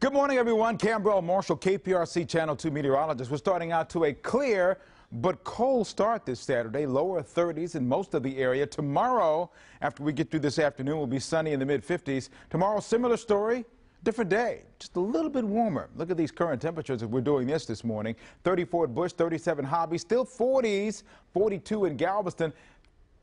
Good morning, everyone. Cambrell Marshall, KPRC Channel 2 meteorologist. We're starting out to a clear but cold start this Saturday. Lower 30s in most of the area. Tomorrow, after we get through this afternoon, will be sunny in the mid-50s. Tomorrow, similar story, different day, just a little bit warmer. Look at these current temperatures as we're doing this morning. 34 at Bush, 37 Hobby, still 40s, 42 in Galveston.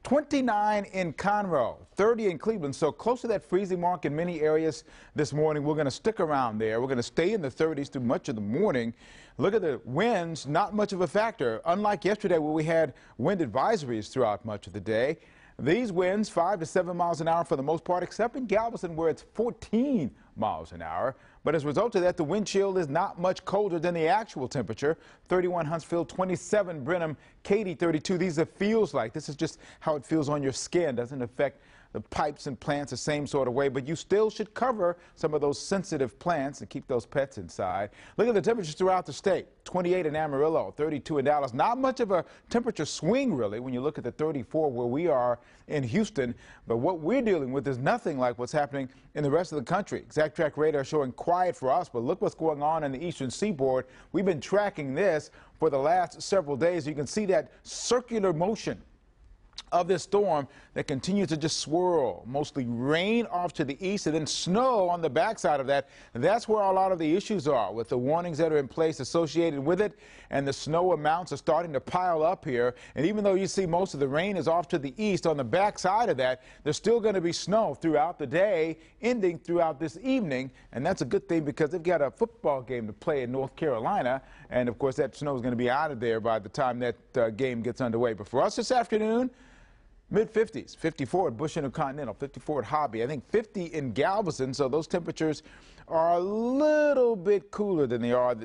29 in Conroe, 30 in Cleveland, so close to that freezing mark in many areas this morning. We're going to stick around there. We're going to stay in the 30s through much of the morning. Look at the winds, not much of a factor. Unlike yesterday where we had wind advisories throughout much of the day, these winds 5 to 7 miles an hour for the most part, except in Galveston where it's 14 miles an hour. But as a result of that, the wind chill is not much colder than the actual temperature. 31 Huntsville, 27 Brenham, Katy 32. These are feels like. This is just how it feels on your skin. Doesn't affect the pipes and plants the same sort of way, but you still should cover some of those sensitive plants and keep those pets inside. Look at the temperatures throughout the state. 28 in Amarillo, 32 in Dallas. Not much of a temperature swing, really, when you look at the 34 where we are in Houston. But what we're dealing with is nothing like what's happening in the rest of the country. Exact Track radar showing quiet for us, but look what's going on in the eastern seaboard. We've been tracking this for the last several days. You can see that circular motion of this storm that continues to just swirl, mostly rain off to the east and then snow on the backside of that. And that's where a lot of the issues are with the warnings that are in place associated with it, and the snow amounts are starting to pile up here. And even though you see most of the rain is off to the east, on the backside of that, there's still going to be snow throughout the day, ending throughout this evening. And that's a good thing because they've got a football game to play in North Carolina. And of course, that snow is going to be out of there by the time that game gets underway. But for us this afternoon, mid-50s, 54 at Bush Intercontinental, 54 at Hobby, I think 50 in Galveston, so those temperatures are a little bit cooler than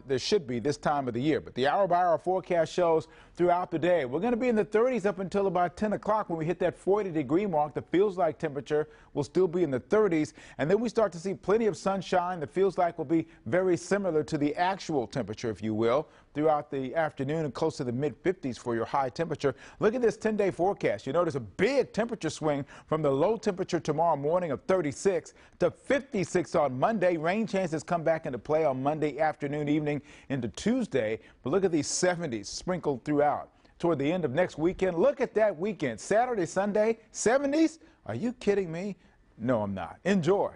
they should be this time of the year. But the hour-by-hour forecast shows throughout the day, we're going to be in the 30s up until about 10 o'clock when we hit that 40-degree mark. The feels-like temperature will still be in the 30s, and then we start to see plenty of sunshine. The feels-like will be very similar to the actual temperature, if you will, throughout the afternoon and close to the mid-50s for your high temperature. Look at this 10-day forecast. You notice a big temperature swing from the low temperature tomorrow morning of 36 to 56 on Monday. Rain chances come back into play on Monday afternoon, evening into Tuesday. But look at these 70s sprinkled throughout toward the end of next weekend. Look at that weekend. Saturday, Sunday, 70s? Are you kidding me? No, I'm not. Enjoy.